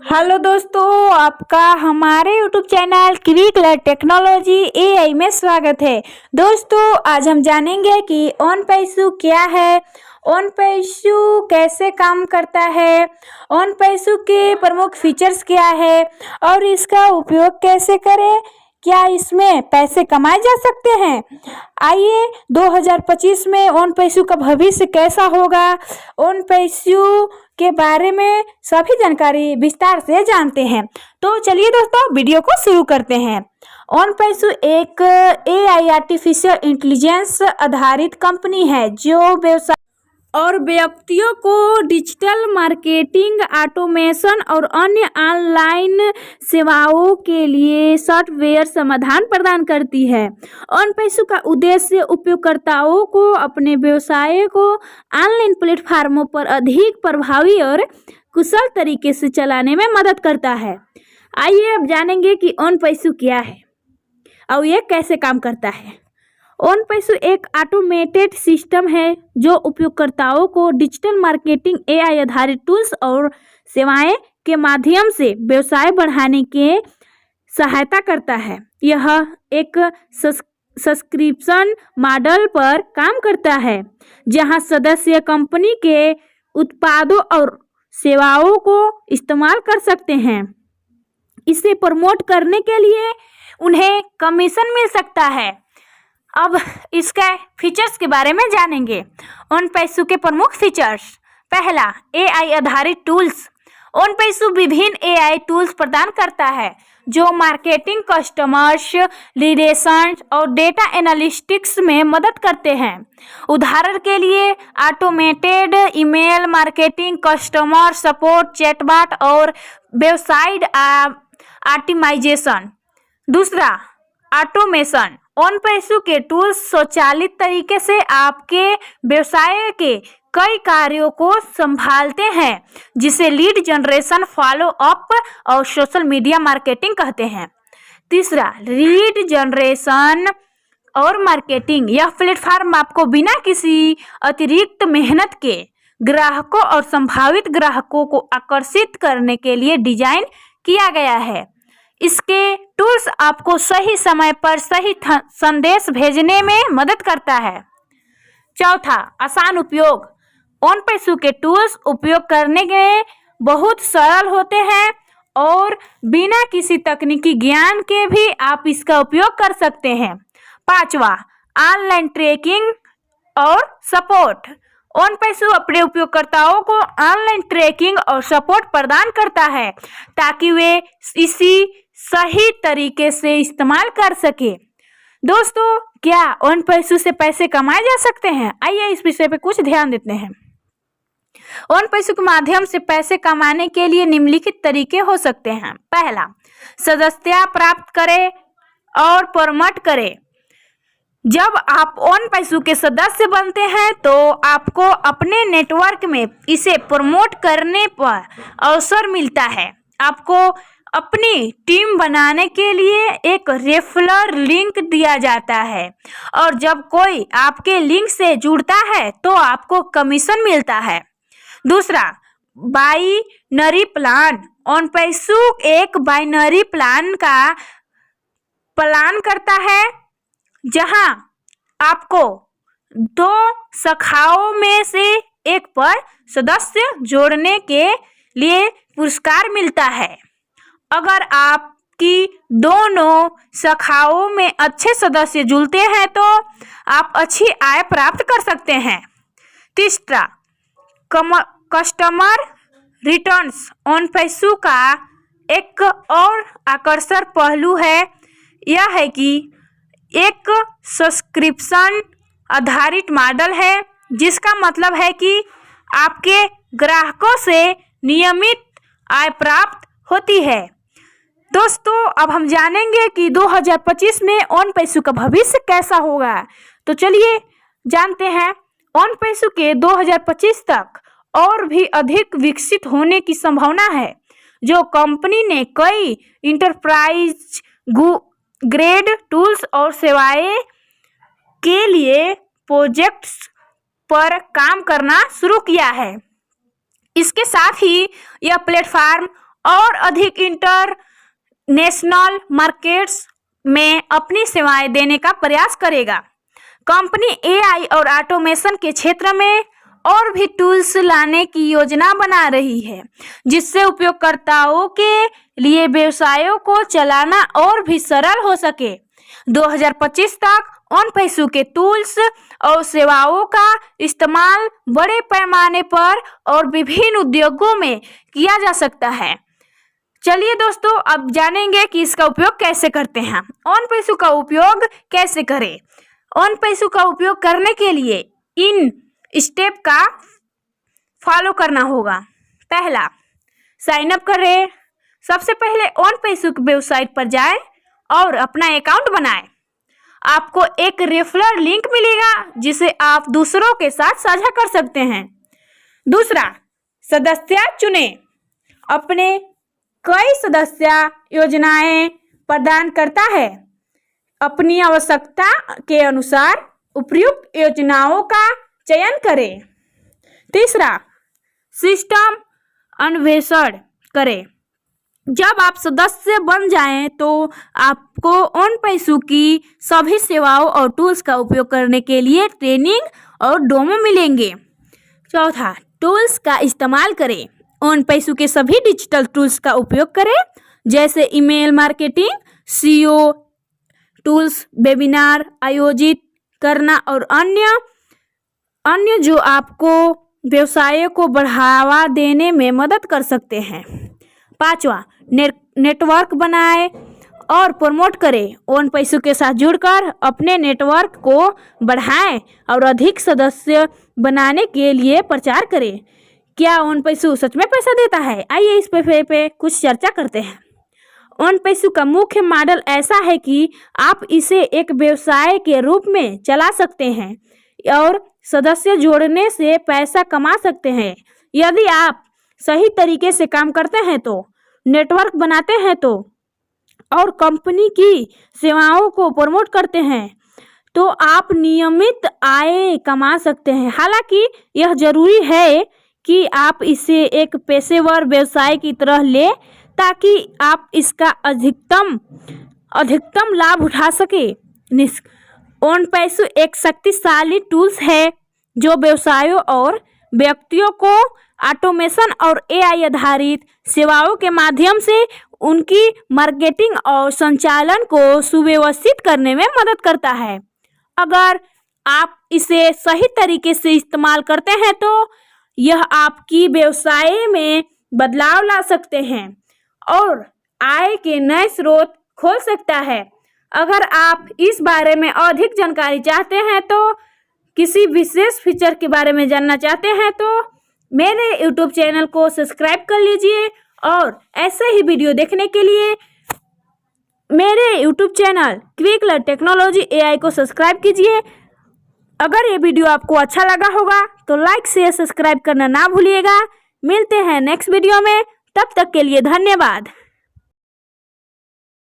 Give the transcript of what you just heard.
Hello दोस्तों, आपका हमारे YouTube channel quick learn technology AI में स्वागत है। दोस्तों, आज हम जानेंगे कि ओनपैसू क्या है, ओनपैसू कैसे काम करता है, ओनपैसू के प्रमुख फीचर्स क्या है और इसका उपयोग कैसे करें, क्या इसमें पैसे कमाए जा सकते हैं। आइए 2025 में ओनपैसू का भविष्य कैसा होगा, ओनपैसू के बारे में सभी जानकारी विस्तार से जानते हैं। तो चलिए दोस्तों, वीडियो को शुरू करते हैं। ओनपैसू एक एआई आर्टिफिशियल इंटेलिजेंस आधारित कंपनी है जो व्यवसाय और व्यक्तियों को डिजिटल मार्केटिंग, ऑटोमेशन और अन्य ऑनलाइन सेवाओं के लिए सॉफ्टवेयर समाधान प्रदान करती है। ओनपैसू का उद्देश्य उपयोगकर्ताओं को अपने व्यवसाय को ऑनलाइन प्लेटफार्मों पर अधिक प्रभावी और कुशल तरीके से चलाने में मदद करता है। आइए अब जानेंगे कि ओनपैसू क्या है और ये कैसे काम करता है। ओनपैसू एक ऑटोमेटेड सिस्टम है जो उपयोगकर्ताओं को डिजिटल मार्केटिंग, एआई आधारित टूल्स और सेवाएं के माध्यम से व्यवसाय बढ़ाने के सहायता करता है। यह एक सब्सक्रिप्शन मॉडल पर काम करता है जहां सदस्य कंपनी के उत्पादों और सेवाओं को इस्तेमाल कर सकते हैं। इसे प्रमोट करने के लिए उन्हें कमीशन मिल सकता है। अब इसके फीचर्स के बारे में जानेंगे। ओनपैसू के प्रमुख फीचर्स। पहला, एआई आधारित टूल्स। ओनपैसू विभिन्न एआई टूल्स प्रदान करता है जो मार्केटिंग, कस्टमर्स रिलेशंस और डेटा एनालिटिक्स में मदद करते हैं। उदाहरण के लिए automated email marketing, customer support, chatbot और वेबसाइट ऑप्टिमाइजेशन। दूसरा, ऑटोमेशन। ओनपैसू के टूल्स स्वचालित तरीके से आपके व्यवसाय के कई कार्यों को संभालते हैं जिसे लीड जनरेशन, फॉलो अप और सोशल मीडिया मार्केटिंग कहते हैं। तीसरा, लीड जनरेशन और मार्केटिंग। यह प्लेटफॉर्म आपको बिना किसी अतिरिक्त मेहनत के ग्राहकों और संभावित ग्राहकों को आकर्षित करने के लिए डिजाइन किया गया है। इसके टूल्स आपको सही समय पर सही संदेश भेजने में मदद करता है। चौथा, आसान उपयोग। ओनपैसू के टूल्स उपयोग करने में बहुत सरल होते हैं और बिना किसी तकनीकी ज्ञान के भी आप इसका उपयोग कर सकते हैं। पांचवा, ऑनलाइन ट्रैकिंग और सपोर्ट। ओनपैसू अपने उपयोगकर्ताओं को ऑनलाइन ट्रैकिंग और सपोर्ट प्रदान करता है ताकि वे इसी सही तरीके से इस्तेमाल कर सके। दोस्तों, क्या ओनपैसू से पैसे कमाए जा सकते हैं? आइए इस विषय पे कुछ ध्यान देते हैं। ओनपैसू के माध्यम से पैसे कमाने के लिए निम्नलिखित तरीके हो सकते हैं। पहला, सदस्यता प्राप्त करें और प्रमोट करें। जब आप ओनपैसू के सदस्य बनते हैं तो आपको अपने नेटवर्क में इसे प्रमोट करने पर अवसर मिलता है। आपको अपनी टीम बनाने के लिए एक रेफरल लिंक दिया जाता है और जब कोई आपके लिंक से जुड़ता है तो आपको कमीशन मिलता है। दूसरा, बाइनरी प्लान। ओनपैसू एक बाइनरी प्लान का प्लान करता है जहां आपको दो शाखाओं में से एक पर सदस्य जोड़ने के लिए पुरस्कार मिलता है। अगर आपकी दोनों शाखाओं में अच्छे सदस्य जुड़ते हैं तो आप अच्छी आय प्राप्त कर सकते हैं। तीसरा, कस्टमर रिटर्न्स। ओनपैसू का एक और आकर्षक पहलू है यह है कि एक सब्सक्रिप्शन आधारित मॉडल है जिसका मतलब है कि आपके ग्राहकों से नियमित आय प्राप्त होती है। दोस्तों, अब हम जानेंगे कि 2025 में ओनपैसू का भविष्य कैसा होगा। तो चलिए जानते हैं। ओनपैसू के 2025 तक और भी अधिक विकसित होने की संभावना है जो कंपनी ने कई इंटरप्राइज ग्रेड टूल्स और सेवाएं के लिए प्रोजेक्ट्स पर काम करना शुरू किया है। इसके साथ ही यह प्लेटफॉर्म और अधिक इंटरनेशनल मार्केट्स में अपनी सेवाएं देने का प्रयास करेगा। कंपनी एआई और ऑटोमेशन के क्षेत्र में और भी टूल्स लाने की योजना बना रही है, जिससे उपयोगकर्ताओं के लिए व्यवसायों को चलाना और भी सरल हो सके। 2025 तक ओनपैसू के टूल्स और सेवाओं का इस्तेमाल बड़े पैमाने पर और विभिन्न उद्योगों में किया जा सकता है। चलिए दोस्तों, अब जानेंगे कि इसका उपयोग कैसे करते हैं। ओनपैसू का उपयोग कैसे करें। ओनपैसू का उपयोग करने के लिए इन स्टेप का फॉलो करना होगा। पहला, साइन अप करें। सबसे पहले ओनपैसू की वेबसाइट पर जाएं और अपना अकाउंट बनाएं। आपको एक रेफरल लिंक मिलेगा जिसे आप दूसरों के साथ साझा कर सकते हैं। दूसरा, सदस्य चुनें। अपने कई सदस्य योजनाएं प्रदान करता है। अपनी आवश्यकता के अनुसार उपयुक्त योजनाओं का चयन करें। तीसरा, सिस्टम अन्वेषण करें। जब आप सदस्य बन जाएं तो आपको ओनपैसू की सभी सेवाओं और टूल्स का उपयोग करने के लिए ट्रेनिंग और डेमो मिलेंगे। चौथा, टूल्स का इस्तेमाल करें। ओनपैसू के सभी डिजिटल टूल्स का उपयोग करें, जैसे email marketing, CEO tools, webinar आयोजित करना और अन्य जो आपको व्यवसाय को बढ़ावा देने में मदद कर सकते हैं। पांचवा, नेटवर्क बनाएं और प्रमोट करें। ओनपैसू के साथ जुड़कर अपने नेटवर्क को बढ़ाएं और अधिक सदस्य बनाने के लिए प्रचार करें। क्या ओनपैसू सच में पैसा देता है? आइए इस पे कुछ चर्चा करते हैं। ओनपैसू का मुख्य मॉडल ऐसा है कि आप इसे एक व्यवसाय के रूप में चला सकते हैं और सदस्य जोड़ने से पैसा कमा सकते हैं। यदि आप सही तरीके से काम करते हैं तो, नेटवर्क बनाते हैं तो, और कंपनी की सेवाओं को प्रमोट करते हैं तो आप नियमित आय कमा सकते हैं। हालांकि यह जरूरी है कि आप इसे एक पेशेवर व्यवसाय की तरह लें ताकि आप इसका अधिकतम लाभ उठा सके। ओनपैसू एक शक्तिशाली टूल्स है जो व्यवसायों और व्यक्तियों को ऑटोमेशन और एआई आधारित सेवाओं के माध्यम से उनकी मार्केटिंग और संचालन को सुव्यवस्थित करने में मदद करता है। अगर आप इसे सही तरीके से इस्तेमाल करते हैं तो यह आपकी व्यवसाय में बदलाव ला सकते हैं और आय के नए स्रोत खोल सकता है। अगर आप इस बारे में अधिक जानकारी चाहते हैं तो किसी विशेष फीचर के बारे में जानना चाहते हैं तो मेरे YouTube चैनल को सब्सक्राइब कर लीजिए और ऐसे ही वीडियो देखने के लिए मेरे YouTube channel quick learn technology AI को सब्सक्राइब कीजिए। अगर ये वीडियो आपको अच्छा लगा होगा तो लाइक शेयर सब्सक्राइब करना ना भूलिएगा। मिलते हैं नेक्स्ट वीडियो में, तब तक के लिए धन्यवाद।